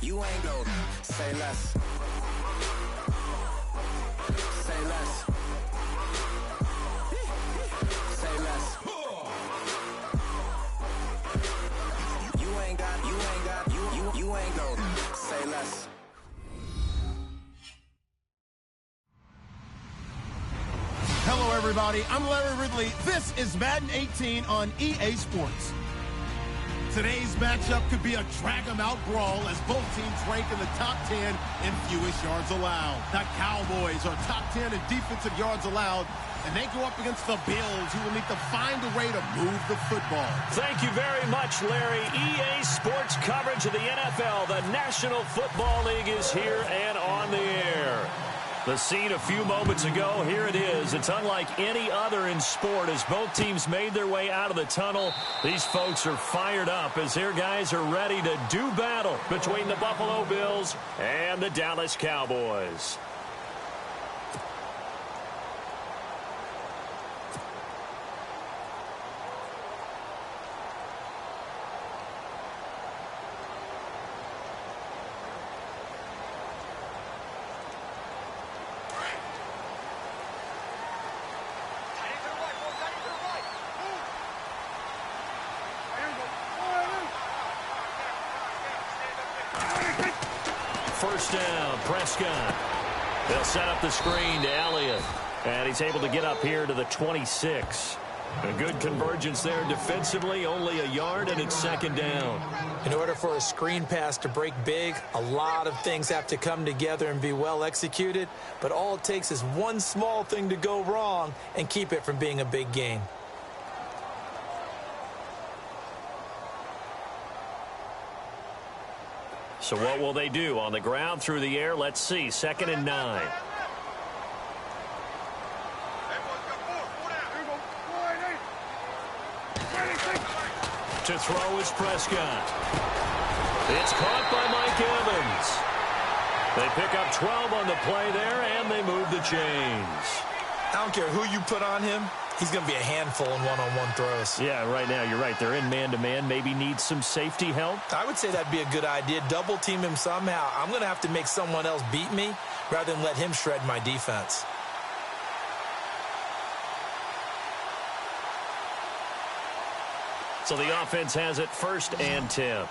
You ain't golden. Say less. Say less. Say less. You ain't golden. Say less. Hello, everybody. I'm Larry Ridley. This is Madden 18 on EA Sports. Today's matchup could be a drag-em-out brawl as both teams rank in the top 10 in fewest yards allowed. The Cowboys are top 10 in defensive yards allowed, and they go up against the Bills, who will need to find a way to move the football. Thank you very much, Larry. EA Sports coverage of the NFL. The National Football League is here and on the air. The scene a few moments ago, here it is. It's unlike any other in sport as both teams made their way out of the tunnel. These folks are fired up as their guys are ready to do battle between the Buffalo Bills and the Dallas Cowboys. First down, Prescott. They'll set up the screen to Elliott. And he's able to get up here to the 26. A good convergence there defensively, only a yard, and it's second down. In order for a screen pass to break big, a lot of things have to come together and be well executed. But all it takes is one small thing to go wrong and keep it from being a big gain. So what will they do? On the ground, through the air, let's see. 2nd and 9. To throw is Prescott. It's caught by Mike Evans. They pick up 12 on the play there, and they move the chains. I don't care who you put on him. He's going to be a handful in one-on-one throws. Yeah, right now, you're right. They're in man-to-man. Maybe need some safety help. I would say that'd be a good idea. Double team him somehow. I'm going to have to make someone else beat me rather than let him shred my defense. So the offense has it 1st and 10.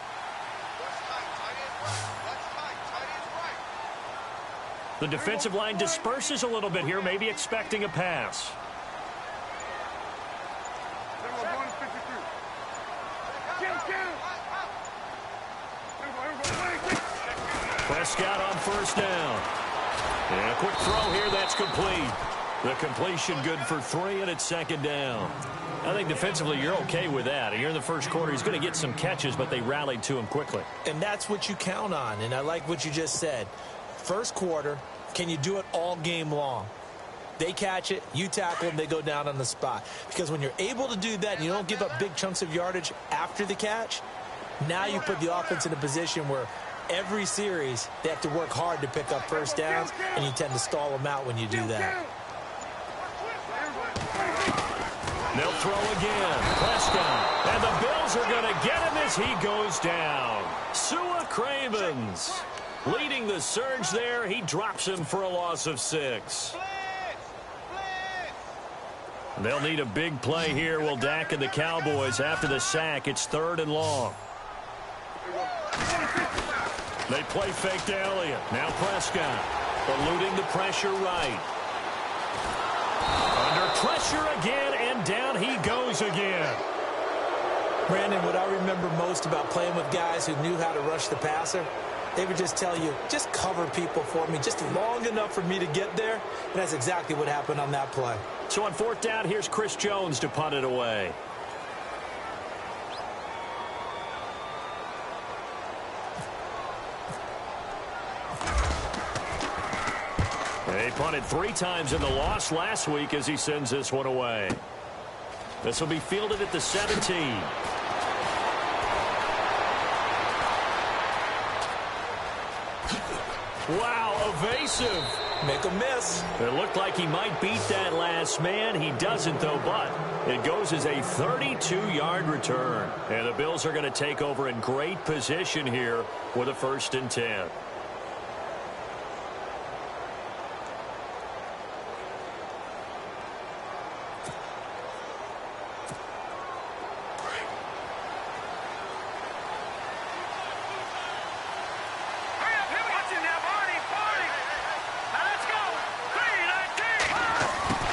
The defensive line disperses a little bit here, maybe expecting a pass. Prescott on 1st down. And a quick throw here, that's complete. The completion good for 3, and it's 2nd down. I think defensively you're okay with that. Here in the first quarter, he's going to get some catches, but they rallied to him quickly. And that's what you count on, and I like what you just said. First quarter, can you do it all game long? They catch it, you tackle them, they go down on the spot. Because when you're able to do that and you don't give up big chunks of yardage after the catch, now you put the offense in a position where every series they have to work hard to pick up first downs, and you tend to stall them out when you do that. They'll throw again. Prescott. And the Bills are going to get him as he goes down. Sua Cravens leading the surge there. He drops him for a loss of 6. They'll need a big play here, will Dak and the Cowboys. After the sack, it's 3rd and long. They play fake to Elliott. Now Prescott eluding the pressure right. Under pressure again, and down he goes again. Brandon, what I remember most about playing with guys who knew how to rush the passer, they would just tell you, just cover people for me, just long enough for me to get there. And that's exactly what happened on that play. So on 4th down, here's Chris Jones to punt it away. They punted 3 times in the loss last week as he sends this one away. This will be fielded at the 17. Wow, evasive. Make him miss. It looked like he might beat that last man. He doesn't, though, but it goes as a 32-yard return. And the Bills are going to take over in great position here with a 1st and 10.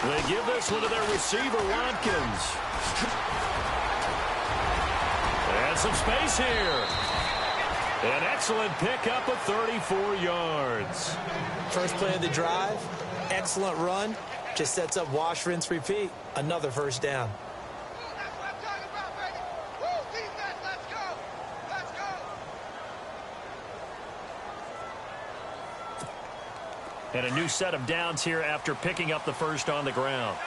They give this one to their receiver, Watkins. And some space here. An excellent pickup of 34 yards. First play of the drive, excellent run. Just sets up wash, rinse, repeat. Another 1st down. And a new set of downs here after picking up the first on the ground.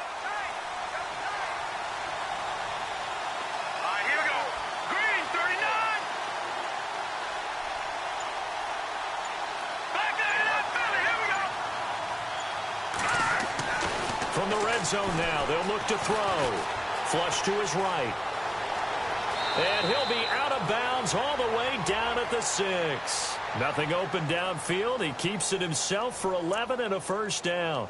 Here we go. Green, 39. Back there, Philly. Here we go. From the red zone now, they'll look to throw. Flush to his right. And he'll be out of bounds all the way down at the 6. Nothing open downfield. He keeps it himself for 11 and a 1st down.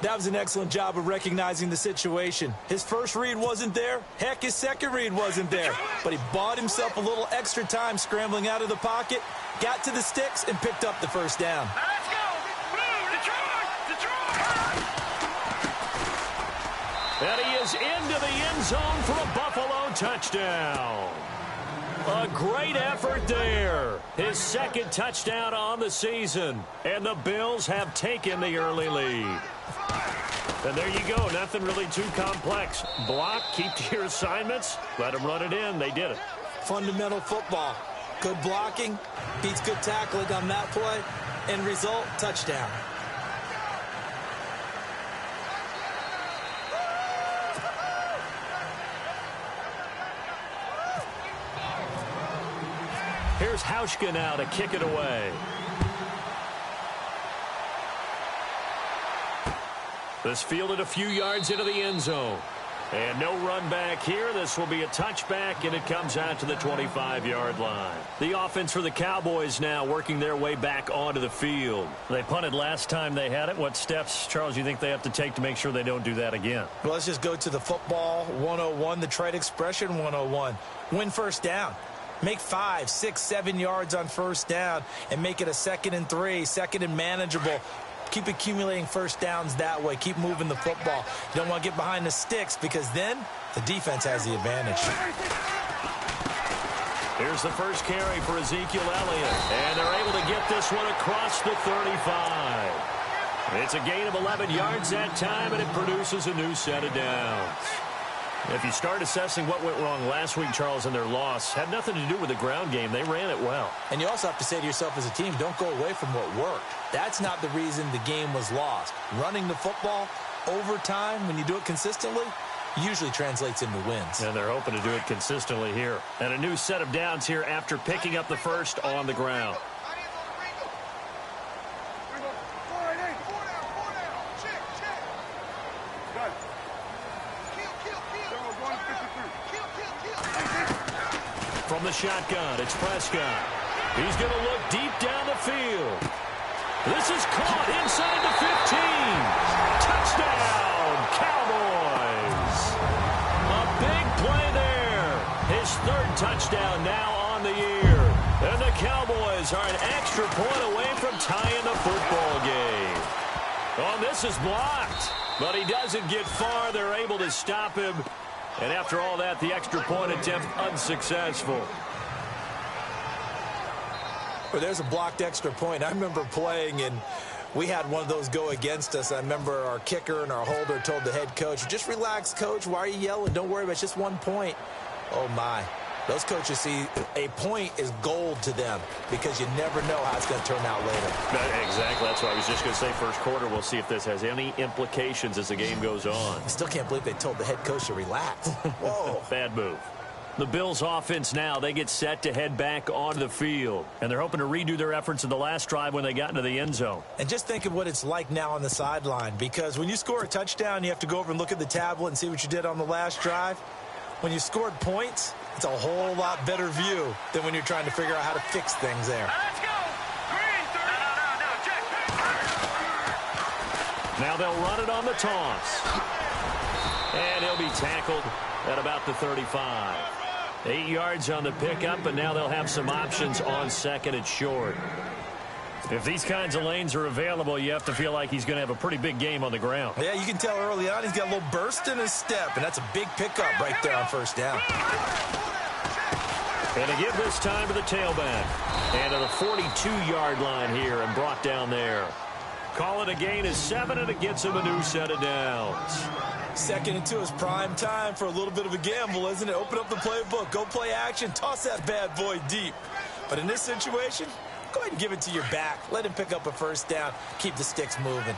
That was an excellent job of recognizing the situation. His first read wasn't there. Heck, his second read wasn't there. But he bought himself a little extra time scrambling out of the pocket, got to the sticks, and picked up the 1st down. Now let's go. Blue, Detroit, Detroit. And he is into the end zone for a Buffalo touchdown. A great effort there. His 2nd touchdown on the season. And the Bills have taken the early lead. And there you go. Nothing really too complex. Block, keep to your assignments, let them run it in. They did it. Fundamental football. Good blocking, beats good tackling on that play. End result, touchdown. Here's Hauschka now to kick it away. This fielded a few yards into the end zone. And no run back here. This will be a touchback, and it comes out to the 25-yard line. The offense for the Cowboys now working their way back onto the field. They punted last time they had it. What steps, Charles, do you think they have to take to make sure they don't do that again? Well, let's just go to the football 101, the trade expression 101. Win 1st down. Make 5, 6, 7 yards on 1st down and make it a 2nd and 3, 2nd and manageable. Keep accumulating 1st downs that way. Keep moving the football. You don't want to get behind the sticks because then the defense has the advantage. Here's the first carry for Ezekiel Elliott. And they're able to get this one across the 35. It's a gain of 11 yards that time, and it produces a new set of downs. If you start assessing what went wrong last week, Charles, in their loss, had nothing to do with the ground game. They ran it well. And you also have to say to yourself as a team, don't go away from what worked. That's not the reason the game was lost. Running the football over time, when you do it consistently, usually translates into wins. And they're hoping to do it consistently here. And a new set of downs here after picking up the first on the ground. From the shotgun, it's Prescott. He's going to look deep down the field. This is caught inside the 15. Touchdown, Cowboys. A big play there. His 3rd touchdown now on the year. And the Cowboys are an extra point away from tying the football game. Oh, this is blocked. But he doesn't get far. They're able to stop him. And after all that, the extra point attempt unsuccessful. Well, there's a blocked extra point. I remember playing, and we had one of those go against us. I remember our kicker and our holder told the head coach, just relax, coach. Why are you yelling? Don't worry about it. It's just 1 point. Oh, my. Those coaches see a point is gold to them because you never know how it's going to turn out later. Exactly. That's what I was just going to say. First quarter, we'll see if this has any implications as the game goes on. I still can't believe they told the head coach to relax. Whoa. Bad move. The Bills offense now, they get set to head back onto the field. And they're hoping to redo their efforts in the last drive when they got into the end zone. And just think of what it's like now on the sideline, because when you score a touchdown, you have to go over and look at the tablet and see what you did on the last drive. When you scored points, it's a whole lot better view than when you're trying to figure out how to fix things there. Let's go. Green, 30. No, check. Now they'll run it on the toss. And he'll be tackled at about the 35. 8 yards on the pickup, and now they'll have some options on second and short. If these kinds of lanes are available, you have to feel like he's going to have a pretty big game on the ground. Yeah, you can tell early on he's got a little burst in his step, and that's a big pickup right there on first down. And to give this time to the tailback. And to the 42-yard line here and brought down there. Call it a gain of 7, and it gets him a new set of downs. Second and 2 is prime time for a little bit of a gamble, isn't it? Open up the playbook, go play action, toss that bad boy deep. But in this situation, go ahead and give it to your back. Let him pick up a first down. Keep the sticks moving.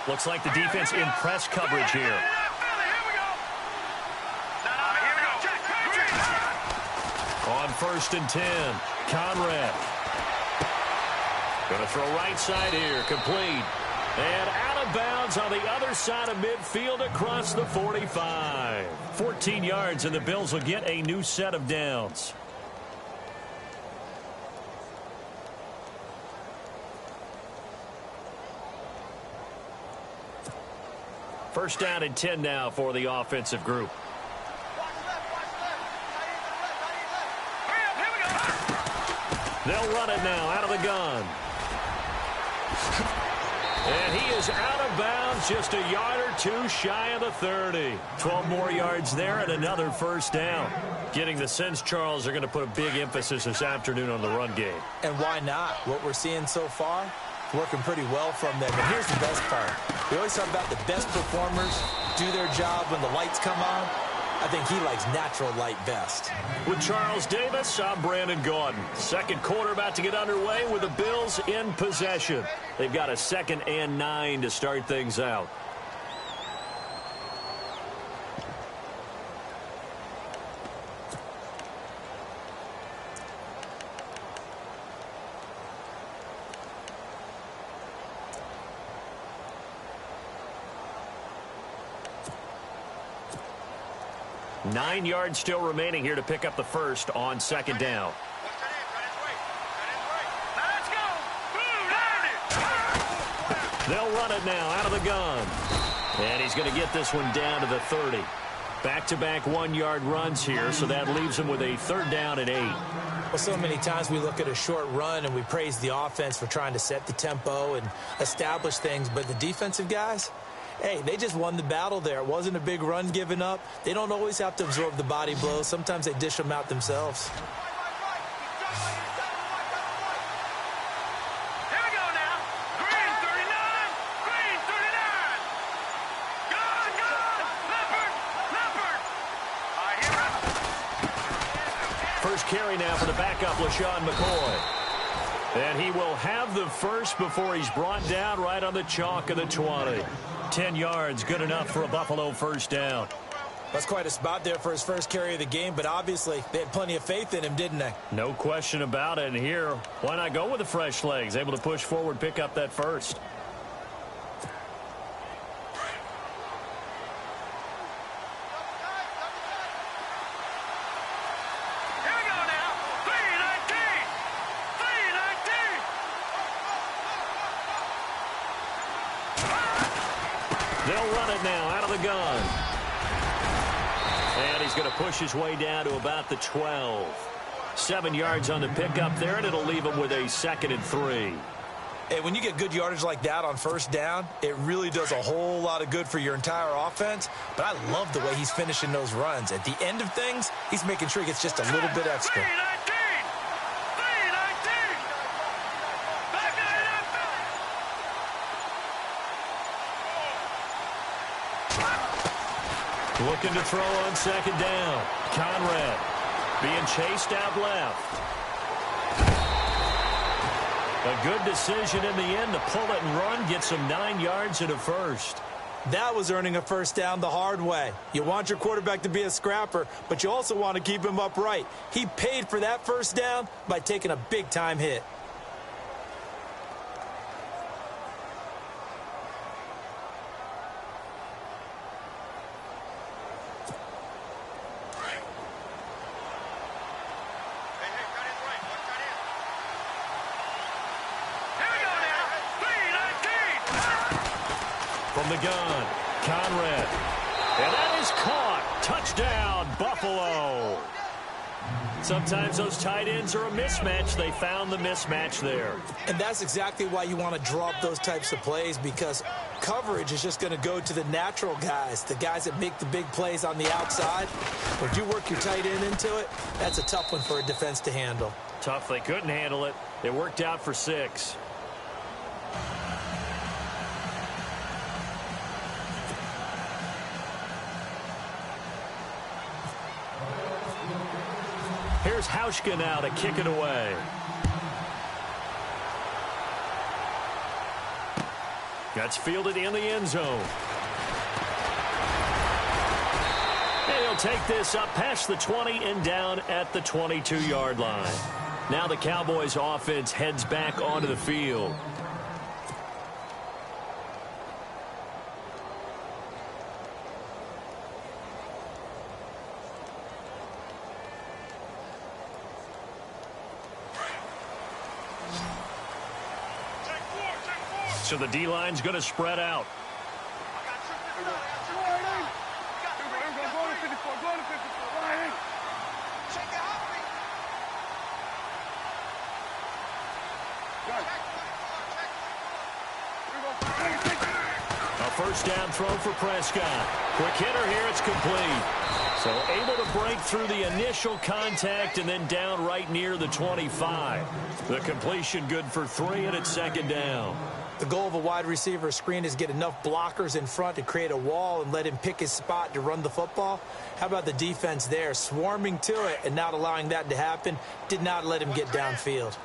Looks like the defense in press coverage here. Here we go. On 1st and 10, Conrad. Going to throw right side here, complete. And out of bounds on the other side of midfield across the 45. 14 yards, and the Bills will get a new set of downs. First down and 10 now for the offensive group. They'll run it now out of the gun. And he is out of bounds, just a yard or two shy of the 30. 12 more yards there and another first down. Getting the sense, Charles, are going to put a big emphasis this afternoon on the run game. And why not? What we're seeing so far, working pretty well from them. And here's the best part. We always talk about the best performers do their job when the lights come on. I think he likes natural light best. With Charles Davis, I'm Brandon Gaudin. Second quarter about to get underway with the Bills in possession. They've got a 2nd and 9 to start things out. Nine yards still remaining here to pick up the first on second down. Let's go. They'll run it now out of the gun. And he's going to get this one down to the 30. Back-to-back 1-yard runs here, so that leaves him with a 3rd down and 8. Well, so many times we look at a short run and we praise the offense for trying to set the tempo and establish things, but the defensive guys, hey, they just won the battle there. It wasn't a big run given up. They don't always have to absorb the body blows. Sometimes they dish them out themselves. Here we go now. Green, 39. Green, 39. Good. Leopard. All right, here we go. First carry now for the backup, LaShawn McCoy. And he will have the first before he's brought down right on the chalk of the 20. 10 yards, good enough for a Buffalo first down. That's quite a spot there for his first carry of the game, but obviously they had plenty of faith in him, didn't they? No question about it. And here, why not go with the fresh legs? Able to push forward, pick up that first. Here we go now. 319. 319. They'll run it now out of the gun. And he's going to push his way down to about the 12. 7 yards on the pickup there, and it'll leave him with a 2nd and 3. Hey, when you get good yardage like that on first down, it really does a whole lot of good for your entire offense. But I love the way he's finishing those runs. At the end of things, he's making sure he gets just a little bit extra. 319. 319. Back to the NFL. Looking to throw on second down. Conrad being chased out left. A good decision in the end to pull it and run, get some 9 yards and a first. That was earning a first down the hard way. You want your quarterback to be a scrapper, but you also want to keep him upright. He paid for that first down by taking a big-time hit. From the gun, Conrad. And that is caught. Touchdown, Buffalo. Sometimes those tight ends are a mismatch. They found the mismatch there. And that's exactly why you want to draw up those types of plays, because coverage is just going to go to the natural guys, the guys that make the big plays on the outside. When you work your tight end into it, that's a tough one for a defense to handle. Tough. They couldn't handle it. It worked out for 6. Here's Hauschka now to kick it away. That's fielded in the end zone. And he'll take this up past the 20 and down at the 22-yard line. Now the Cowboys offense heads back onto the field. So the D-line's going to spread out. A first down throw for Prescott. Quick hitter here, it's complete. So able to break through the initial contact and then down right near the 25. The completion good for 3, and it's second down. The goal of a wide receiver screen is get enough blockers in front to create a wall and let him pick his spot to run the football. How about the defense there, swarming to it and not allowing that to happen? Did not let him get downfield.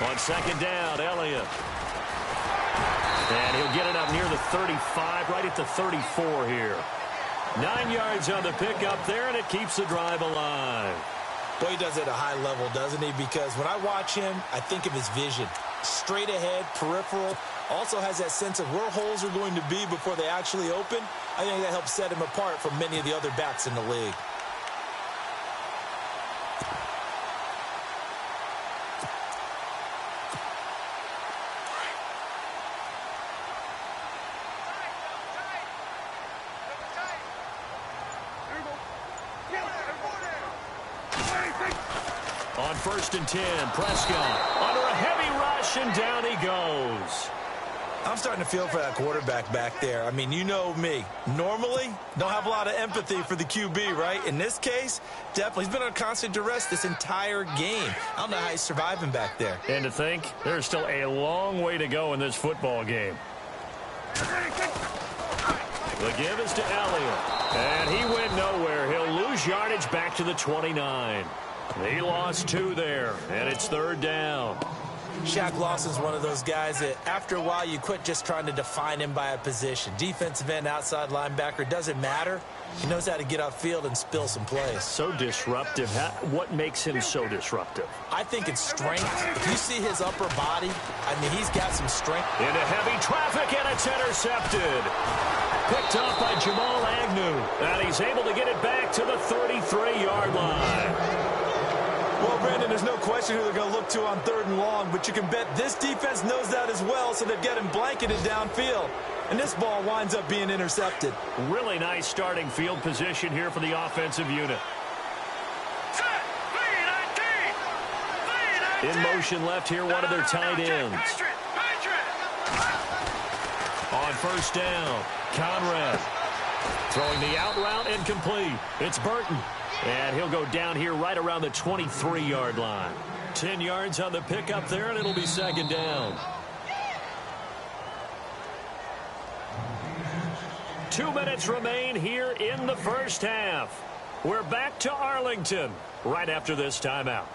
On second down, Elliott. And he'll get it up near the 35, right at the 34 here. 9 yards on the pickup there, and it keeps the drive alive. Boy, he does it at a high level, doesn't he? Because when I watch him, I think of his vision. Straight ahead, peripheral. Also has that sense of where holes are going to be before they actually open. I think that helps set him apart from many of the other backs in the league. On 1st and 10, Prescott under a heavy rush, and down he goes. I'm starting to feel for that quarterback back there. I mean, you know me. Normally, don't have a lot of empathy for the QB, right? In this case, definitely. He's been on constant duress this entire game. I don't know how he's surviving back there. And to think, there's still a long way to go in this football game. The give is to Elliott. And he went nowhere. He'll lose yardage back to the 29. He lost 2 there, and it's 3rd down. Shaq Lawson's one of those guys that after a while you quit just trying to define him by a position. Defensive end, outside linebacker, doesn't matter. He knows how to get upfield and spill some plays. So disruptive. What makes him so disruptive? I think it's strength. You see his upper body? I mean, he's got some strength. Into heavy traffic, and it's intercepted. Picked up by Jamal Agnew. And he's able to get it back to the 33-yard line. Well, Brandon, there's no question who they're going to look to on 3rd and long, but you can bet this defense knows that as well, so they've got him blanketed downfield. And this ball winds up being intercepted. Really nice starting field position here for the offensive unit. In motion left here, one of their tight ends. On 1st down, Conrad. Throwing the out route, incomplete. It's Burton. And he'll go down here right around the 23-yard line. 10 yards on the pickup there, and it'll be 2nd down. 2 minutes remain here in the first half. We're back to Arlington right after this timeout.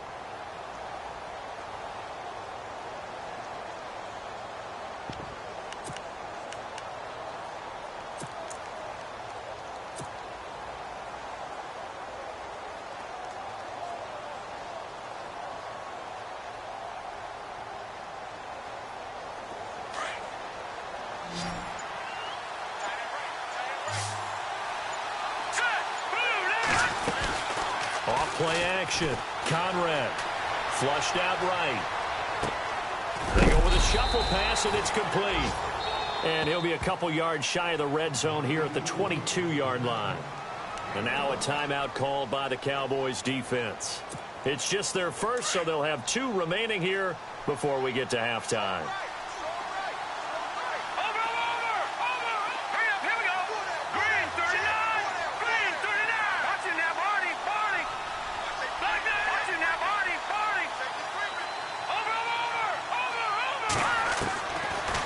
Off-play action. Conrad. Flushed out right. They go with a shuffle pass, and it's complete. And he'll be a couple yards shy of the red zone here at the 22-yard line. And now a timeout called by the Cowboys defense. It's just their first, so they'll have 2 remaining here before we get to halftime.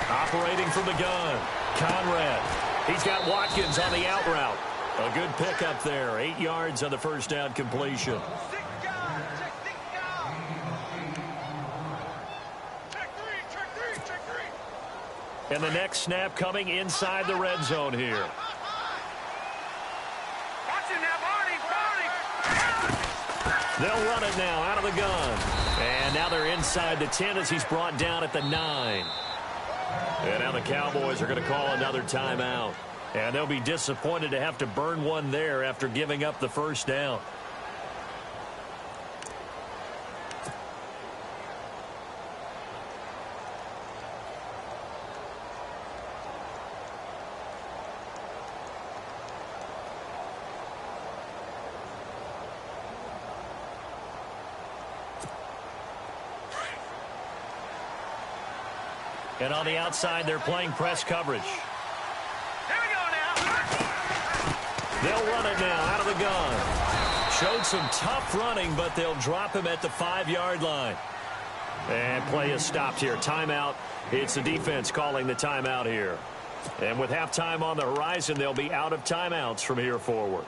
Operating from the gun, Conrad. He's got Watkins on the out route. A good pickup there. 8 yards on the first down completion. And the next snap coming inside the red zone here. They'll run it now out of the gun. And now they're inside the 10 as he's brought down at the 9. And now the Cowboys are going to call another timeout. And they'll be disappointed to have to burn one there after giving up the first down. And on the outside, they're playing press coverage. Here we go now. They'll run it now out of the gun. Showed some tough running, but they'll drop him at the 5-yard line. And play is stopped here. Timeout. It's the defense calling the timeout here. And with halftime on the horizon, they'll be out of timeouts from here forward.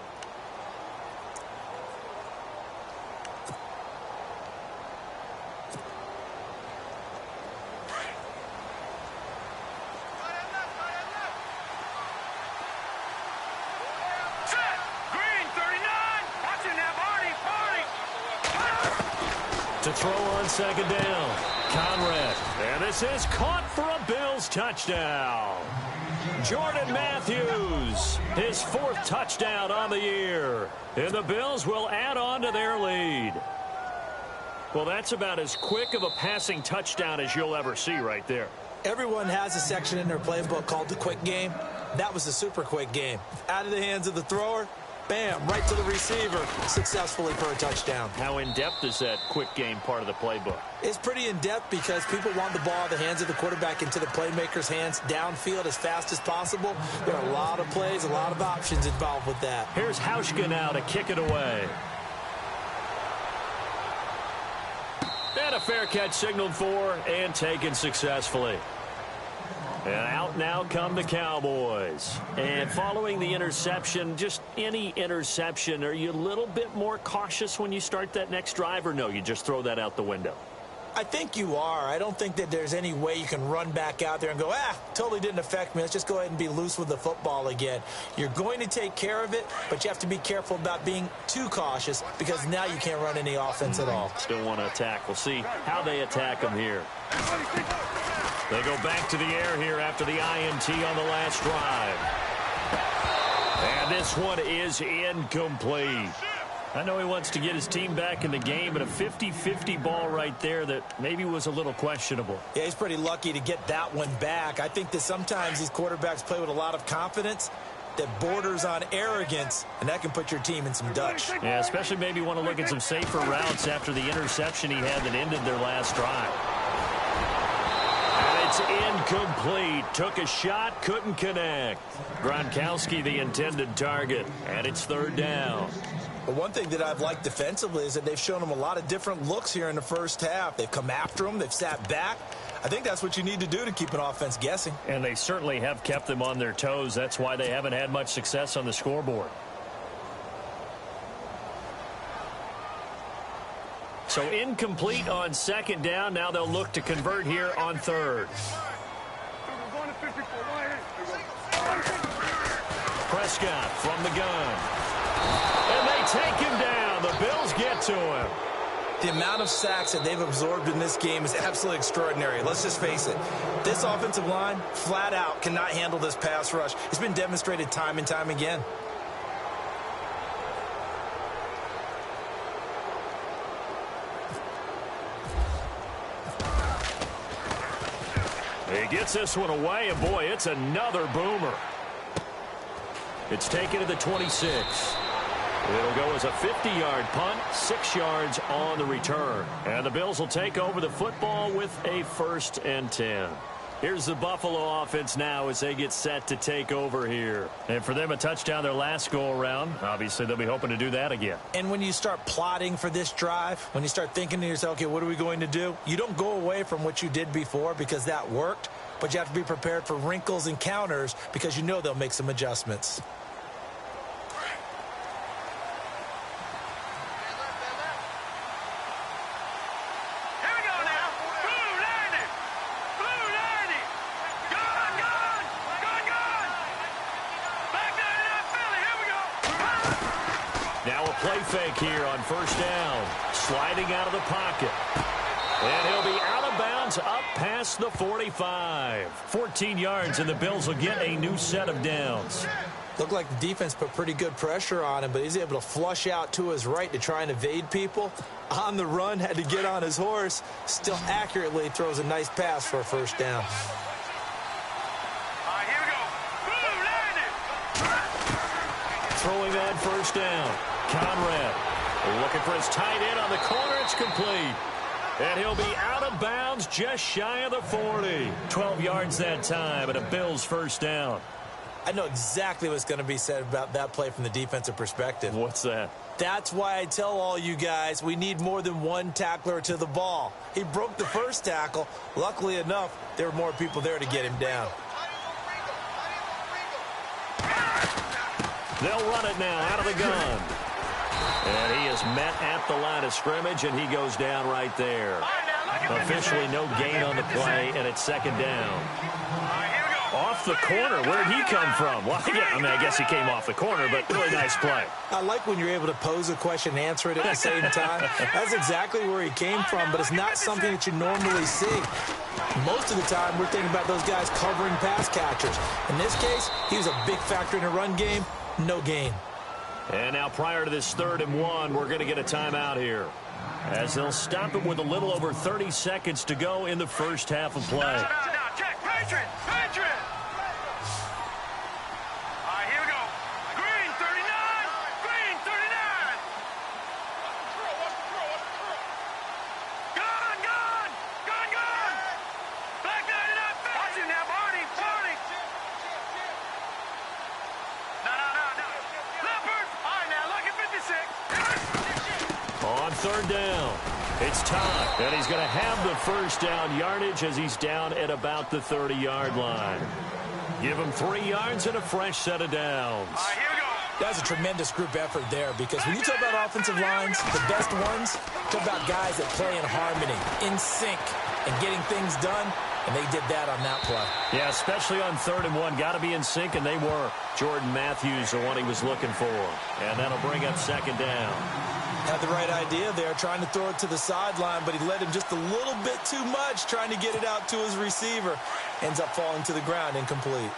To throw on second down, Conrad. And this is caught for a Bills touchdown. Jordan Matthews, his 4th touchdown on the year. And the Bills will add on to their lead. Well, that's about as quick of a passing touchdown as you'll ever see right there. Everyone has a section in their playbook called the quick game. That was a super quick game. Out of the hands of the thrower. Bam, right to the receiver, successfully for a touchdown. How in-depth is that quick game part of the playbook? It's pretty in-depth because people want the ball out of the hands of the quarterback into the playmaker's hands downfield as fast as possible. There are a lot of plays, a lot of options involved with that. Here's Hauschka now to kick it away. And a fair catch signaled for and taken successfully. And out now come the Cowboys. And following the interception, just any interception, are you a little bit more cautious when you start that next drive, or no, you just throw that out the window? I think you are. I don't think that there's any way you can run back out there and go, totally didn't affect me. Let's just go ahead and be loose with the football again. You're going to take care of it, but you have to be careful about being too cautious because now you can't run any offense at all. Still want to attack. We'll see how they attack them here. They go back to the air here after the INT on the last drive. And this one is incomplete. I know he wants to get his team back in the game, but a 50-50 ball right there that maybe was a little questionable. Yeah, he's pretty lucky to get that one back. I think that sometimes these quarterbacks play with a lot of confidence that borders on arrogance, and that can put your team in some Dutch. Yeah, especially maybe want to look at some safer routes after the interception he had that ended their last drive. And it's incomplete. Took a shot, couldn't connect. Gronkowski the intended target, and it's 3rd down. But one thing that I've liked defensively is that they've shown them a lot of different looks here in the first half. They've come after them. They've sat back. I think that's what you need to do to keep an offense guessing. And they certainly have kept them on their toes. That's why they haven't had much success on the scoreboard. So incomplete on 2nd down. Now they'll look to convert here on 3rd. Prescott from the gun. And they take him down. The Bills get to him. The amount of sacks that they've absorbed in this game is absolutely extraordinary. Let's just face it. This offensive line, flat out, cannot handle this pass rush. It's been demonstrated time and time again. He gets this one away, and boy, it's another boomer. It's taken to the 26. It'll go as a 50-yard punt, 6 yards on the return. And the Bills will take over the football with a 1st and 10. Here's the Buffalo offense now as they get set to take over here. And for them, a touchdown their last go-around. Obviously, they'll be hoping to do that again. And when you start plotting for this drive, when you start thinking to yourself, okay, what are we going to do? You don't go away from what you did before because that worked, but you have to be prepared for wrinkles and counters because you know they'll make some adjustments. Play fake here on 1st down. Sliding out of the pocket. And he'll be out of bounds up past the 45. 14 yards, and the Bills will get a new set of downs. Looked like the defense put pretty good pressure on him, but he's able to flush out to his right to try and evade people. On the run, had to get on his horse. Still accurately throws a nice pass for a 1st down. All right, here we go. Boom, landed. Throwing on 1st down. Conrad looking for his tight end on the corner. It's complete. And he'll be out of bounds just shy of the 40. 12 yards that time and a Bills 1st down. I know exactly what's going to be said about that play from the defensive perspective. What's that? That's why I tell all you guys we need more than one tackler to the ball. He broke the 1st tackle. Luckily enough, there were more people there to get him down. They'll run it now out of the gun. And he is met at the line of scrimmage, and he goes down right there. Officially no gain on the play, and it's 2nd down. Off the corner. Where'd he come from? Well, yeah, I guess he came off the corner, but really nice play. I like when you're able to pose a question and answer it at the same time. That's exactly where he came from, but it's not something that you normally see. Most of the time, we're thinking about those guys covering pass catchers. In this case, he was a big factor in a run game. No gain. And now prior to this 3rd and 1, we're going to get a timeout here, as they'll stop it with a little over 30 seconds to go in the 1st half of play. No, check. Patriot. All right, here we go. Green 39. Green 39. Gone. Black 99. Watch him now, Barney. No. Leopard. All right, now, look at 56. On 3rd down, it's Todd, and he's going to have the 1st down yardage as he's down at about the 30-yard line. Give him 3 yards and a fresh set of downs. All right, here we go. That's a tremendous group effort there, because when you talk about offensive lines, the best ones, talk about guys that play in harmony, in sync, and getting things done, and they did that on that play. Yeah, especially on 3rd and 1. Got to be in sync, and they were. Jordan Matthews, the one he was looking for. And that'll bring up 2nd down. Had the right idea there, trying to throw it to the sideline, but he led him just a little bit too much, trying to get it out to his receiver. Ends up falling to the ground, incomplete.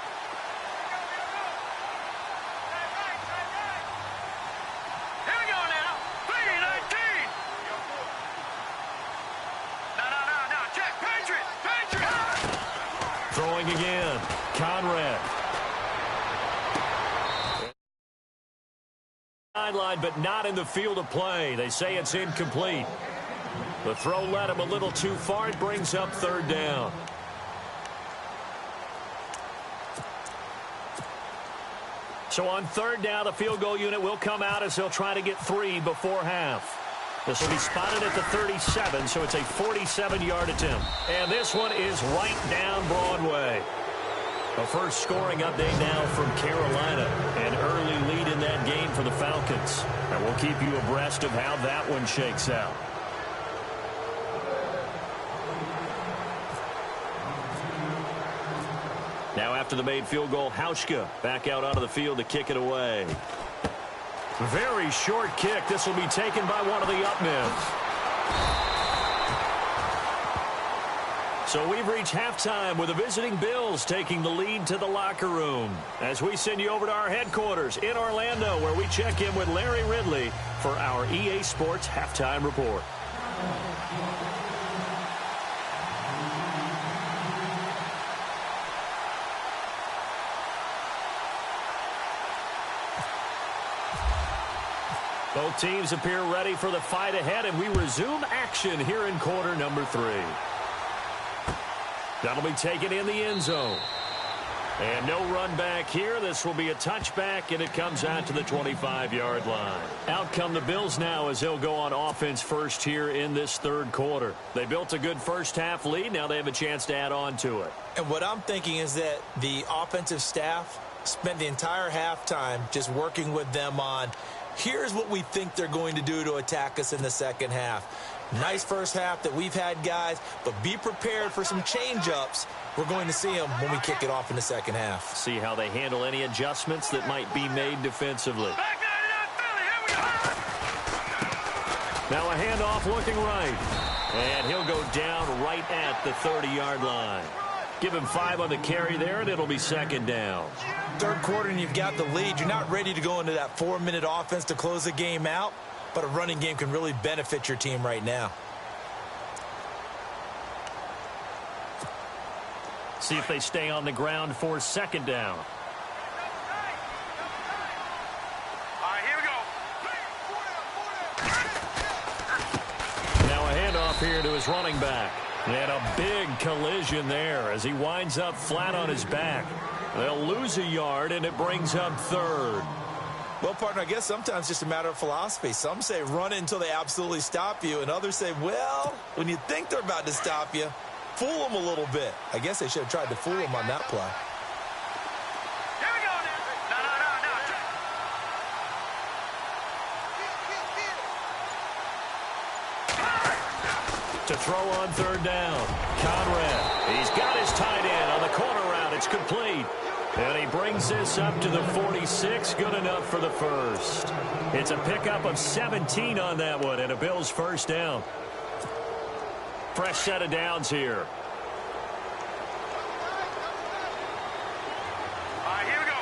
Here we go now. 319. No. Check. Patriot. Throwing again. Conrad. Sideline, but not in the field of play. They say it's incomplete. The throw led him a little too far. It brings up 3rd down. So on 3rd down, the field goal unit will come out as they'll try to get 3 before half. This will be spotted at the 37, so it's a 47-yard attempt. And this one is right down Broadway. A first scoring update now from Carolina. An early lead in that game for the Falcons. And we'll keep you abreast of how that one shakes out. Now after the made field goal, Hauschka back out onto the field to kick it away. Very short kick. This will be taken by one of the up men. So we've reached halftime with the visiting Bills taking the lead to the locker room as we send you over to our headquarters in Orlando, where we check in with Larry Ridley for our EA Sports Halftime Report. Both teams appear ready for the fight ahead, and we resume action here in quarter number 3. That'll be taken in the end zone. And no run back here. This will be a touchback, and it comes out to the 25-yard line. Out come the Bills now as they'll go on offense first here in this third quarter. They built a good first-half lead. Now they have a chance to add on to it. And what I'm thinking is that the offensive staff spent the entire halftime just working with them on, here's what we think they're going to do to attack us in the second half. Nice first half that we've had, guys, but be prepared for some change-ups. We're going to see them when we kick it off in the second half. See how they handle any adjustments that might be made defensively. Now a handoff looking right. And he'll go down right at the 30-yard line. Give him 5 on the carry there, and it'll be second down. Third quarter, and you've got the lead. You're not ready to go into that 4-minute offense to close the game out, but a running game can really benefit your team right now. See if they stay on the ground for second down. All right, here we go. Now a handoff here to his running back. And a big collision there as he winds up flat on his back. They'll lose a yard, and it brings up third. Well, partner, I guess sometimes it's just a matter of philosophy. Some say run it until they absolutely stop you, and others say, well, when you think they're about to stop you, fool them a little bit. I guess they should have tried to fool them on that play. Here we go now. To throw on third down. Conrad. He's got his tight end on the corner route. It's complete. And he brings this up to the 46. Good enough for the first. It's a pickup of 17 on that one and a Bills first down. Fresh set of downs here. All right, here we go.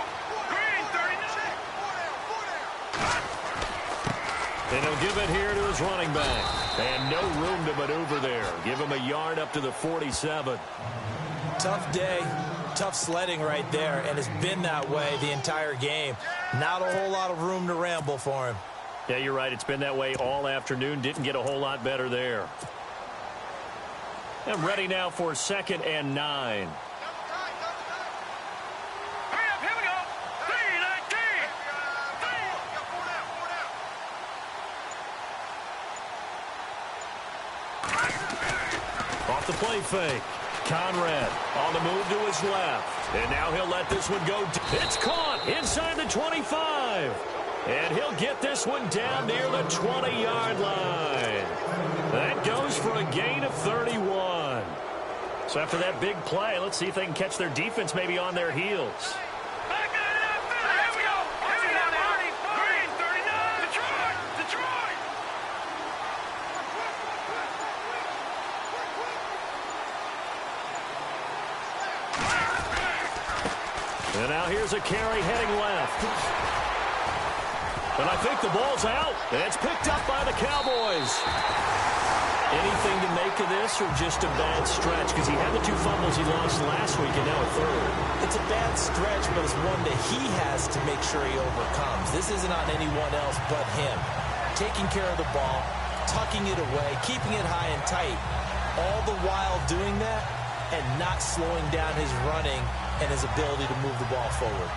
Green, 39. And he'll give it here to his running back. And no room to maneuver there. Give him a yard up to the 47. Tough day, tough sledding right there, and it's been that way the entire game. Not a whole lot of room to ramble for him. Yeah, you're right. It's been that way all afternoon. Didn't get a whole lot better there. And ready now for second and 9. Hurry up, here we go. 3-19. Off the play fake. Conrad on the move to his left. And now he'll let this one go. It's caught inside the 25. And he'll get this one down near the 20-yard line. That goes for a gain of 31. So after that big play, let's see if they can catch their defense maybe on their heels. Back in it, here we go. Here we go, Marty. Green, 39. Detroit. And now here's a carry heading left. And I think the ball's out. And it's picked up by the Cowboys. Anything to make of this or just a bad stretch? Because he had the 2 fumbles he lost last week and now a third. It's a bad stretch, but it's one that he has to make sure he overcomes. This isn't on anyone else but him. Taking care of the ball, tucking it away, keeping it high and tight, all the while doing that and not slowing down his running and his ability to move the ball forward.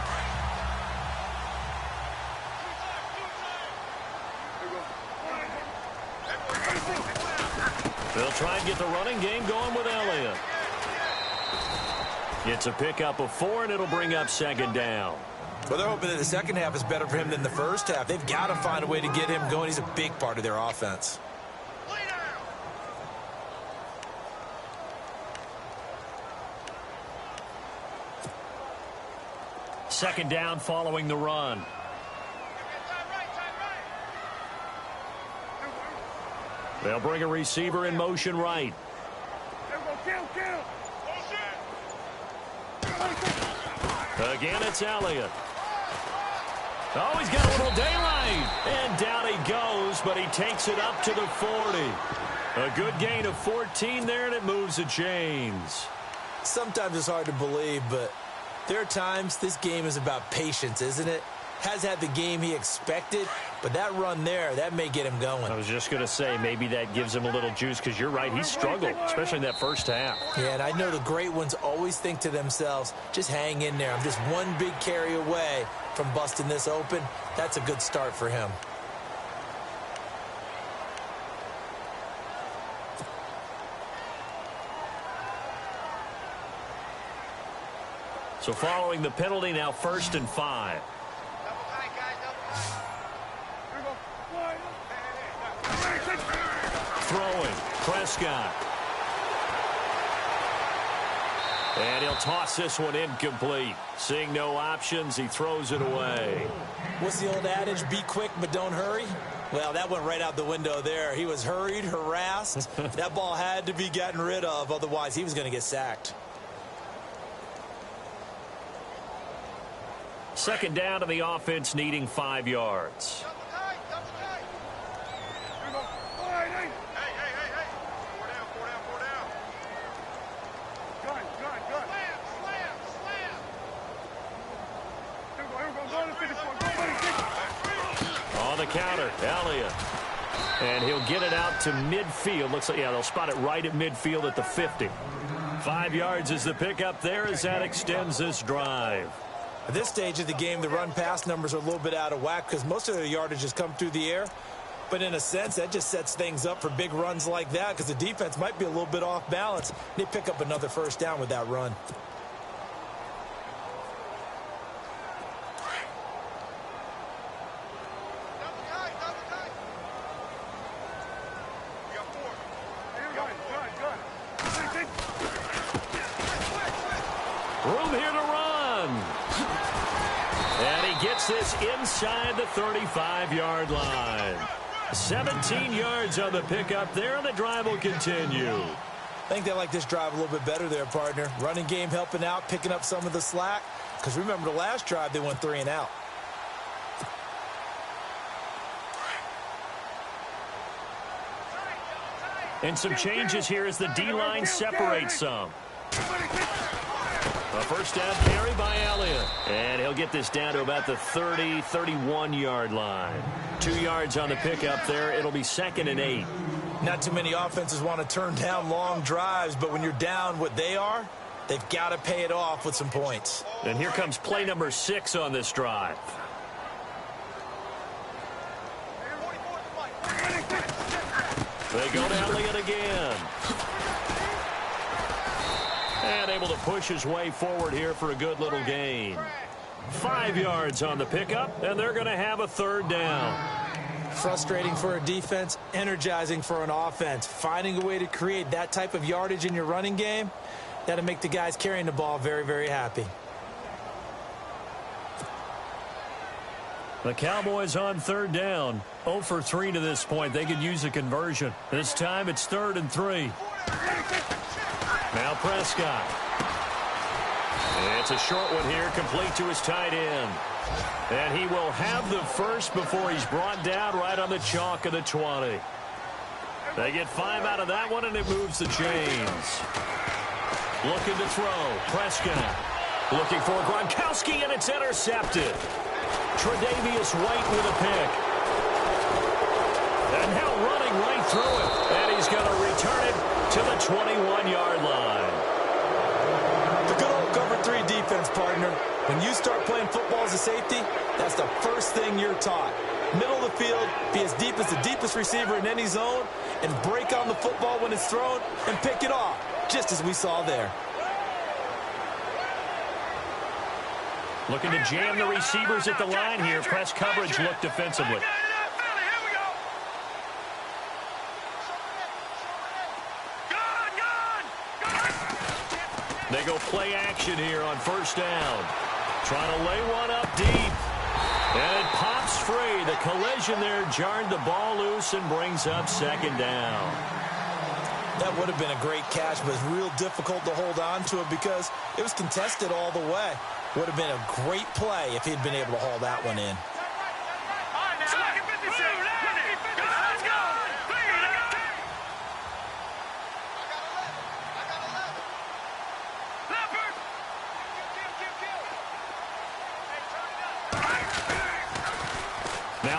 They'll try and get the running game going with Elliott. It's a pickup of 4, and it'll bring up second down. Well, they're hoping that the second half is better for him than the first half. They've got to find a way to get him going. He's a big part of their offense. Second down following the run. They'll bring a receiver in motion right. Again, it's Elliott. Oh, he's got a little daylight. And down he goes, but he takes it up to the 40. A good gain of 14 there, and it moves the chains. Sometimes it's hard to believe, but there are times this game is about patience, isn't it? has had the game he expected, but that run there, that may get him going. I was just going to say, maybe that gives him a little juice, because you're right, he struggled, especially in that first half. Yeah, and I know the great ones always think to themselves, just hang in there. I'm just one big carry away from busting this open. That's a good start for him. So following the penalty, now 1st and 5. Throwing, Prescott. And he'll toss this one incomplete. Seeing no options, he throws it away. What's the old adage, be quick but don't hurry? Well, that went right out the window there. He was hurried, harassed. That ball had to be gotten rid of, otherwise he was going to get sacked. 2nd down to the offense, needing 5 yards. On the counter, Elliott. And he'll get it out to midfield. Looks like, yeah, they'll spot it right at midfield at the 50. 5 yards is the pickup there as that extends this drive. At this stage of the game, the run-pass numbers are a little bit out of whack because most of their yardage has come through the air. But in a sense, that just sets things up for big runs like that because the defense might be a little bit off balance. They pick up another 1st down with that run. Room here to run. And he gets this inside the 35-yard line. 17 yards on the pickup there, and the drive will continue. I think they like this drive a little bit better there, partner. Running game helping out, picking up some of the slack. Because remember the last drive, they went 3 and out. And some changes here as the D-line separates some. A 1st down carry by Elliott. And he'll get this down to about the 30, 31-yard line. 2 yards on the pickup there. It'll be 2nd and 8. Not too many offenses want to turn down long drives, but when you're down what they are, they've got to pay it off with some points. And here comes play number 6 on this drive. They go to Elliott again. And able to push his way forward here for a good little gain. 5 yards on the pickup, and they're going to have a 3rd down. Frustrating for a defense, energizing for an offense. Finding a way to create that type of yardage in your running game, that'll make the guys carrying the ball very, very happy. The Cowboys on 3rd down. 0 for 3 to this point. They could use a conversion. This time it's 3rd and 3. Now Prescott. It's a short one here, complete to his tight end. And he will have the first before he's brought down right on the chalk of the 20. They get 5 out of that one, and it moves the chains. Looking to throw. Prescott. Looking for Gronkowski, and it's intercepted. Tre'Davious White with a pick. And now running right through it. And he's going to return it to the 21-yard line. The good old cover 3 defense, partner. When you start playing football as a safety, that's the first thing you're taught. Middle of the field, be as deep as the deepest receiver in any zone, and break on the football when it's thrown and pick it off, just as we saw there. Looking to jam the receivers at the line here. Press coverage look defensively. They go play action here on 1st down. Trying to lay one up deep. And it pops free. The collision there jarred the ball loose and brings up 2nd down. That would have been a great catch, but it's real difficult to hold on to it because it was contested all the way. Would have been a great play if he'd been able to haul that one in.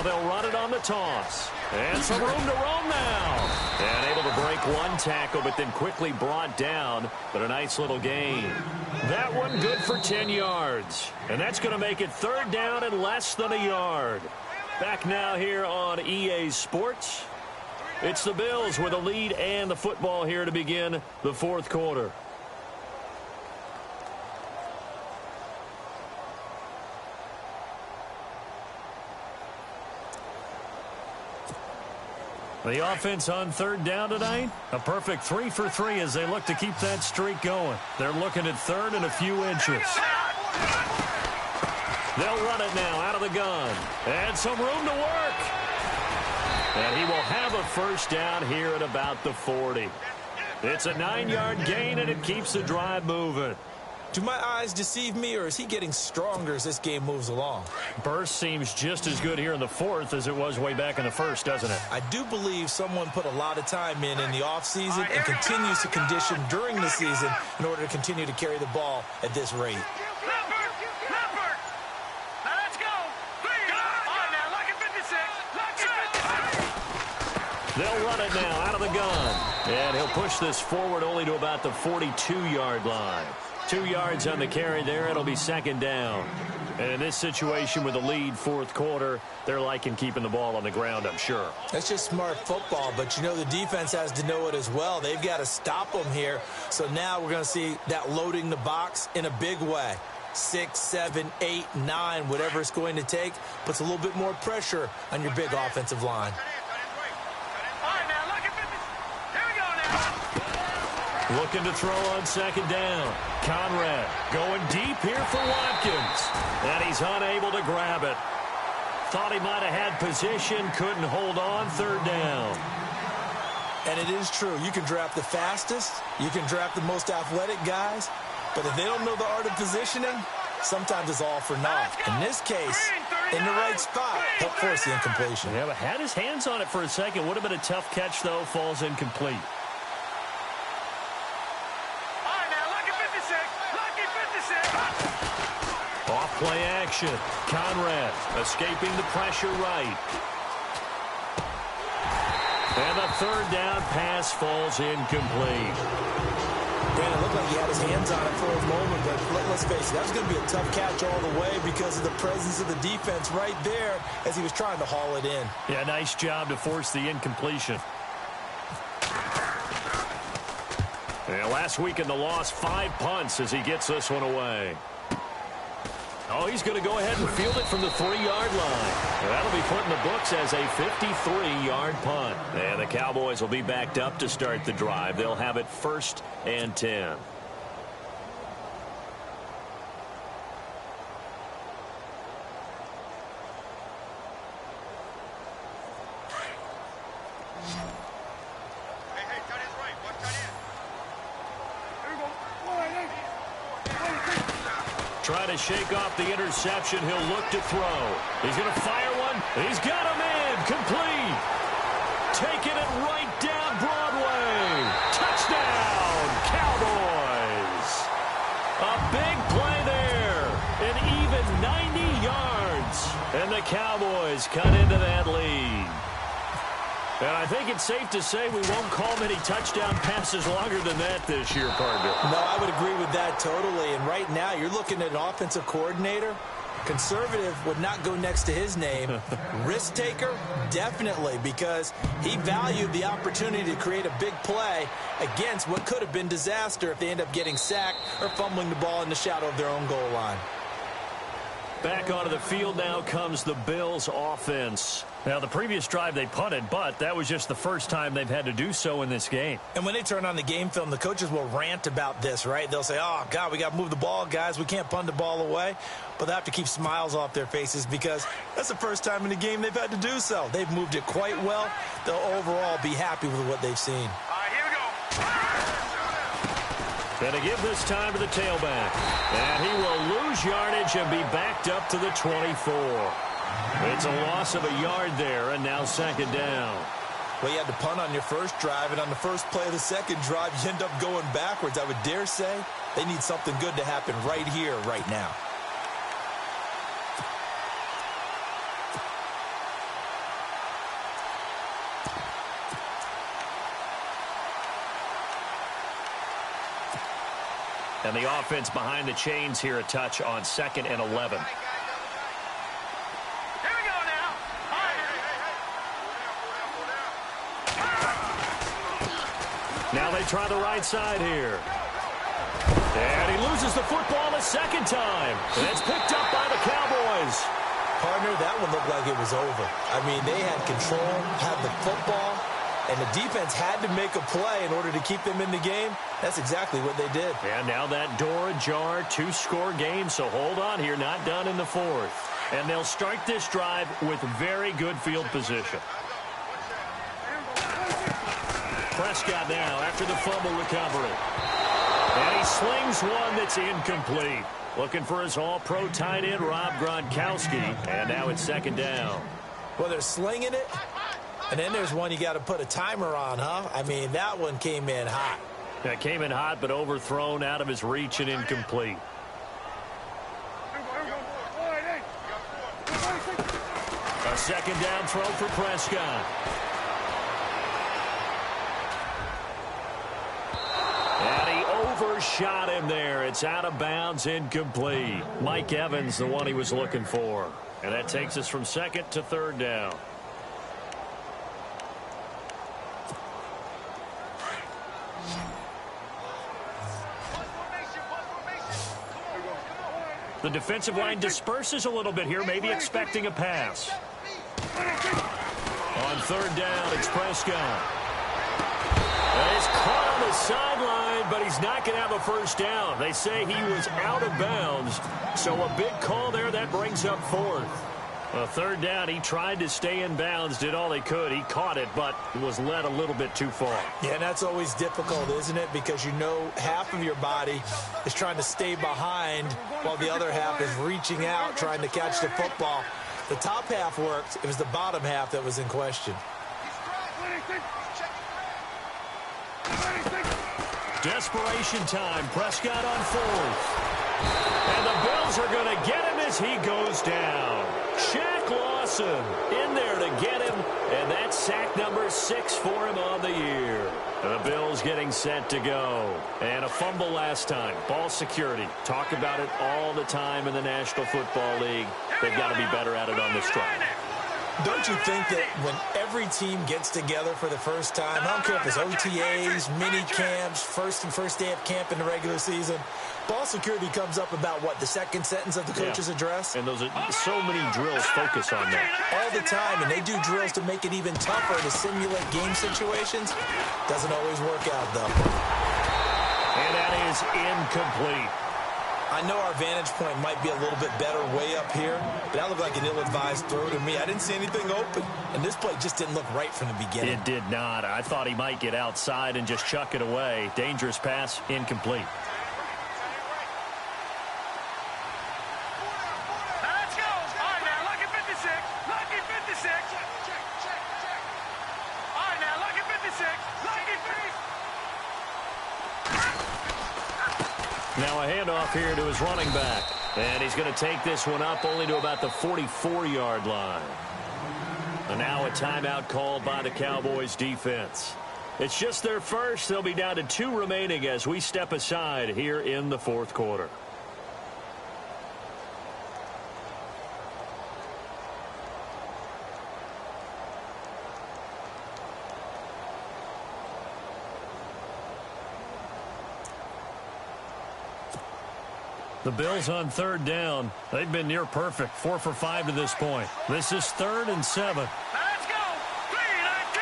they'll run it on the toss. And some room to roam now. And able to break one tackle, but then quickly brought down. But a nice little gain. That one good for 10 yards. And that's going to make it 3rd down and less than a yard. Back now here on EA Sports. It's the Bills with a lead and the football here to begin the 4th quarter. The offense on 3rd down tonight, a perfect 3 for 3 as they look to keep that streak going. They're looking at 3rd and a few inches. They'll run it now out of the gun. And some room to work. And he will have a 1st down here at about the 40. It's a 9-yard gain, and it keeps the drive moving. Do my eyes deceive me, or is he getting stronger as this game moves along? Burst seems just as good here in the 4th as it was way back in the 1st, doesn't it? I do believe someone put a lot of time in the offseason and continues to condition during the season in order to continue to carry the ball at this rate. Now let's go. On now, lucky 56. Lucky 56. They'll run it now out of the gun. And he'll push this forward only to about the 42-yard line. 2 yards on the carry there. It'll be 2nd down. And in this situation with a lead 4th quarter, they're liking keeping the ball on the ground, I'm sure. That's just smart football, but you know the defense has to know it as well. They've got to stop them here. So now we're going to see that loading the box in a big way. 6, 7, 8, 9, whatever it's going to take, puts a little bit more pressure on your big offensive line. Looking to throw on 2nd down. Conrad going deep here for Watkins. And he's unable to grab it. Thought he might have had position, couldn't hold on. 3rd down. And it is true. You can draft the fastest. You can draft the most athletic guys. But if they don't know the art of positioning, sometimes it's all for naught. In this case, in the right spot, help force the incompletion. Yeah, but had his hands on it for a second. Would have been a tough catch, though. Falls incomplete. Off play action. Conrad escaping the pressure right. And the 3rd down pass falls incomplete. Brandon, it looked like he had his hands on it for a moment, but let's face it, that was going to be a tough catch all the way because of the presence of the defense right there as he was trying to haul it in. Yeah, nice job to force the incompletion. And last week in the loss, 5 punts as he gets this one away. Oh, he's going to go ahead and field it from the 3-yard line. And that'll be put in the books as a 53-yard punt. And the Cowboys will be backed up to start the drive. They'll have it 1st and 10. Trying to shake off the interception. He'll look to throw. He's going to fire one. He's got him in. Complete. Taking it right down Broadway. Touchdown, Cowboys. A big play there. An even 90 yards. And the Cowboys cut into that lead. And I think it's safe to say we won't call many touchdown passes longer than that this year, partner. No, I would agree with that totally. And right now, you're looking at an offensive coordinator. Conservative would not go next to his name. Risk taker, definitely, because he valued the opportunity to create a big play against what could have been disaster if they end up getting sacked or fumbling the ball in the shadow of their own goal line. Back onto the field now comes the Bills offense. Now, the previous drive they punted, but that was just the first time they've had to do so in this game. And when they turn on the game film, the coaches will rant about this, right? They'll say, oh, God, we got to move the ball, guys. We can't punt the ball away. But they have to keep smiles off their faces because that's the first time in the game they've had to do so. They've moved it quite well. They'll overall be happy with what they've seen. All right, here we go. Going to give this time to the tailback. And he will lose yardage and be backed up to the 24. It's a loss of a yard there, and now 2nd down. Well, you had to punt on your first drive, and on the first play of the second drive, you end up going backwards. I would dare say they need something good to happen right here, right now. And the offense behind the chains here a touch on 2nd and 11. Here we go now. Now they try the right side here. And he loses the football a second time. And it's picked up by the Cowboys. Partner, that one looked like it was over. I mean, they had control, had the football, and the defense had to make a play in order to keep them in the game. That's exactly what they did. And now that door ajar, 2-score game, so hold on here, not done in the 4th. And they'll start this drive with very good field position. Prescott now after the fumble recovery. And he slings one that's incomplete. Looking for his all-pro tight end, Rob Gronkowski. And now it's 2nd down. Well, they're slinging it, and then there's one you got to put a timer on, huh? I mean, that one came in hot. That came in hot, but overthrown out of his reach and incomplete. A 2nd down throw for Prescott. And he overshot him there. It's out of bounds, incomplete. Mike Evans, the one he was looking for. And that takes us from 2nd to 3rd down. The defensive line disperses a little bit here, maybe expecting a pass. On 3rd down, it's Prescott. And he's caught on the sideline, but he's not going to have a first down. They say he was out of bounds, so a big call there that brings up 4th. 3rd down, he tried to stay in bounds, did all he could. He caught it, but was led a little bit too far. Yeah, and that's always difficult, isn't it? Because you know half of your body is trying to stay behind while the other half is reaching out, trying to catch the football. The top half worked. It was the bottom half that was in question. Desperation time. Prescott on 4th. And the Bills are going to get him as he goes down. Shaq Lawson in there to get him, and that's sack number 6 for him on the year. The Bills getting set to go. And a fumble last time. Ball security. Talk about it all the time in the National Football League. They've got to be better at it on this drive. Don't you think that when every team gets together for the first time, I don't care if it's OTAs, mini camps, first day of camp in the regular season, ball security comes up about, what, the second sentence of the coach's address? And those are so many drills focus on that. All the time, and they do drills to make it even tougher to simulate game situations. Doesn't always work out, though. And that is incomplete. I know our vantage point might be a little bit better way up here, but that looked like an ill-advised throw to me. I didn't see anything open, and this play just didn't look right from the beginning. It did not. I thought he might get outside and just chuck it away. Dangerous pass, incomplete. Let's go. All right, now, lucky 56. Lucky 56. All right, now, lucky 56. Lucky 56. Now a handoff here to his running back. And he's going to take this one up only to about the 44-yard line. And now a timeout called by the Cowboys defense. It's just their first. They'll be down to 2 remaining as we step aside here in the 4th quarter. The Bills on 3rd down. They've been near perfect. 4 for 5 to this point. This is 3rd and 7. Let's go. 3-19.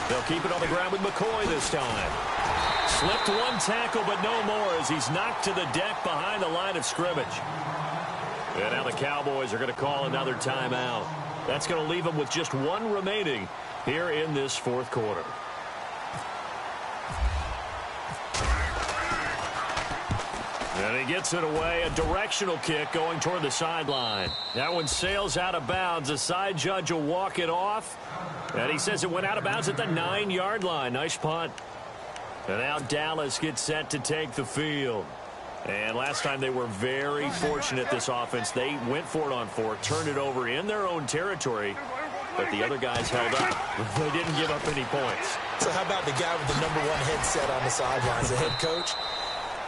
3-19. They'll keep it on the ground with McCoy this time. Slipped one tackle, but no more as he's knocked to the deck behind the line of scrimmage. And now the Cowboys are going to call another timeout. That's going to leave them with just 1 remaining here in this 4th quarter. And he gets it away. A directional kick going toward the sideline. That one sails out of bounds. The side judge will walk it off. And he says it went out of bounds at the 9-yard line. Nice punt. And now Dallas gets set to take the field. And last time they were very fortunate, this offense. They went for it on 4, turned it over in their own territory, but the other guys held up. They didn't give up any points. So how about the guy with the #1 headset on the sidelines, the head coach?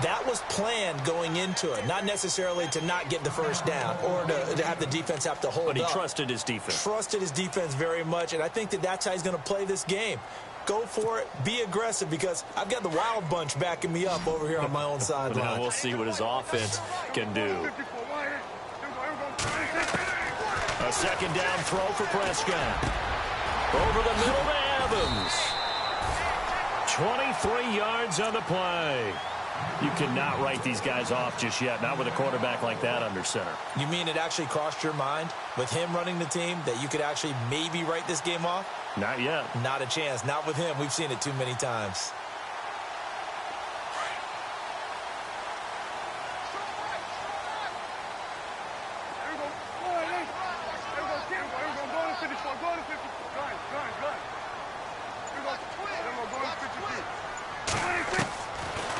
That was planned going into it, not necessarily to not get the first down or to have the defense have to hold up. But he trusted his defense. Trusted his defense very much, and I think that's how he's going to play this game. Go for it. Be aggressive, because I've got the Wild Bunch backing me up over here on my own sideline. Now we'll see what his offense can do. A second down throw for Prescott. Over the middle to Evans. 23 yards on the play. You cannot write these guys off just yet, not with a quarterback like that under center. You mean it actually crossed your mind with him running the team that you could actually maybe write this game off? Not yet. Not a chance. Not with him. We've seen it too many times.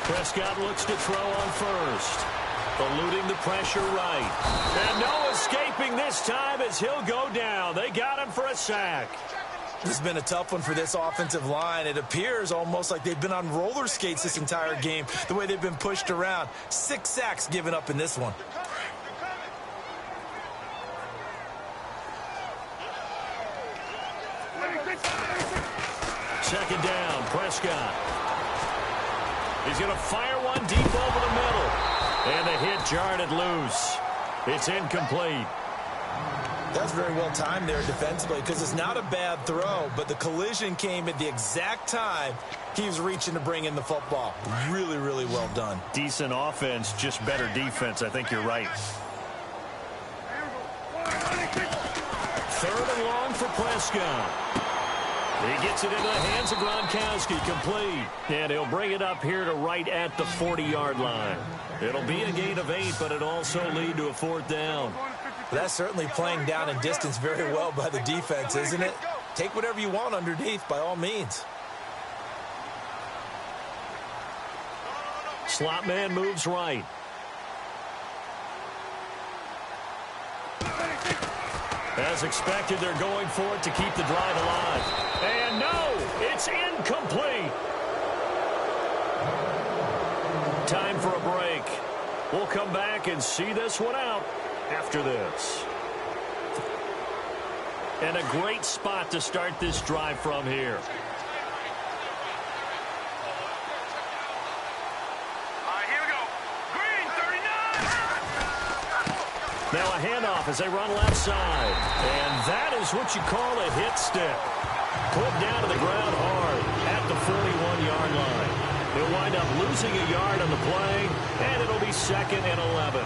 Prescott looks to throw on first. Eluding the pressure right. And no escaping this time as he'll go down. They got him for a sack. This has been a tough one for this offensive line. It appears almost like they've been on roller skates this entire game, the way they've been pushed around. 6 sacks given up in this one. Second down, Prescott. He's going to fire one deep over the middle. And the hit jarred it loose. It's incomplete. That's very well timed there defensively, because it's not a bad throw, but the collision came at the exact time he was reaching to bring in the football. Really, really well done. Decent offense, just better defense. I think you're right. Third and long for Prescott. He gets it into the hands of Gronkowski, complete. And he'll bring it up here to right at the 40-yard line. It'll be a gain of 8, but it'll also lead to a 4th down. That's certainly playing down in distance very well by the defense, isn't it? Take whatever you want underneath, by all means. Slot man moves right. As expected, they're going for it to keep the drive alive. And no, it's incomplete. Time for a break. We'll come back and see this one out after this. And a great spot to start this drive from here. Here we go. Green, 39. Now a handoff as they run left side. And that is what you call a hit stick. Put down to the ground hard at the 41-yard line. He'll wind up losing a yard on the play, and it'll be 2nd and 11.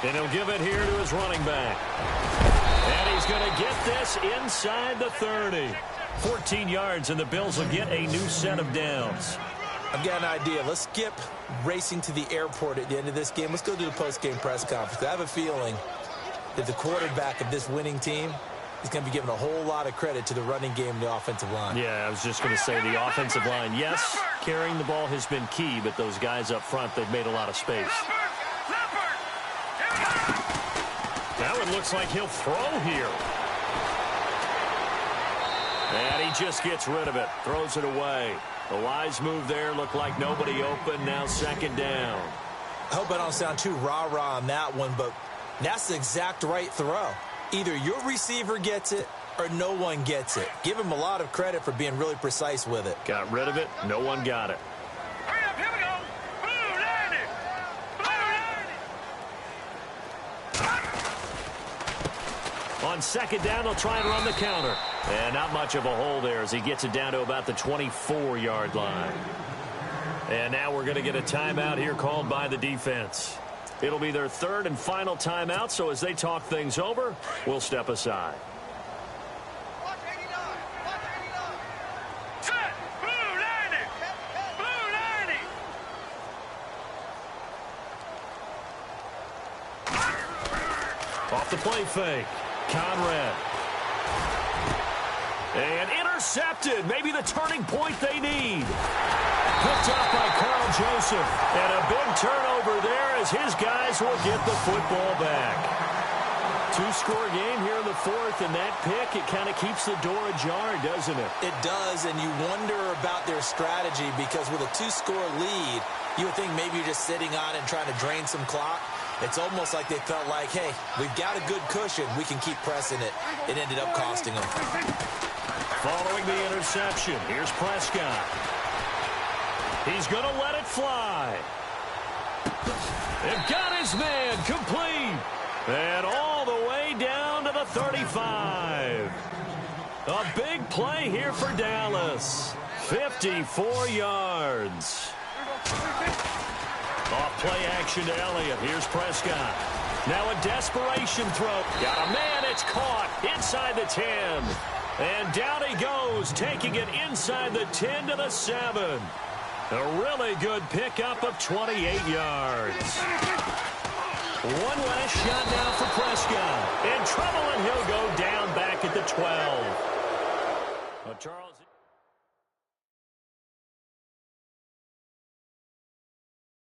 And he'll give it here to his running back. And he's going to get this inside the 30. 14 yards, and the Bills will get a new set of downs. I've got an idea. Let's skip racing to the airport at the end of this game. Let's go to the post-game press conference. I have a feeling that the quarterback of this winning team is going to be giving a whole lot of credit to the running game and the offensive line. Yeah, I was just going to say the offensive line. Yes, carrying the ball has been key, but those guys up front, they've made a lot of space. Now it looks like he'll throw here. And he just gets rid of it. Throws it away. The wise move there. Looked like nobody open. Now 2nd down. I hope I don't sound too rah-rah on that one, but that's the exact right throw. Either your receiver gets it or no one gets it. Give him a lot of credit for being really precise with it. Got rid of it. No one got it. Hurry up, here we go. Blue 90. Blue 90. On 2nd down, they'll try and run the counter. And not much of a hole there as he gets it down to about the 24-yard line. And now we're going to get a timeout here called by the defense. It'll be their 3rd and final timeout, so as they talk things over, we'll step aside. Off the play fake. Conrad. And intercepted. Maybe the turning point they need. Picked up by Carl Joseph. And a big turnover there as his guys will get the football back. Two-score game here in the fourth, and that pick, it kind of keeps the door ajar, doesn't it? It does, and you wonder about their strategy because with a two-score lead, you would think maybe you're just sitting on it and trying to drain some clock. It's almost like they felt like, hey, we've got a good cushion. We can keep pressing it. It ended up costing them. Following the interception, here's Prescott. He's going to let it fly. And got his man complete. And all the way down to the 35. A big play here for Dallas. 54 yards. Off play action to Elliott. Here's Prescott. Now a desperation throw. Got a man. It's caught inside the 10. And down he goes, taking it inside the 10 to the 7. A really good pickup of 28 yards. One last shot now for Prescott. In trouble, and he'll go down back at the 12. Charles.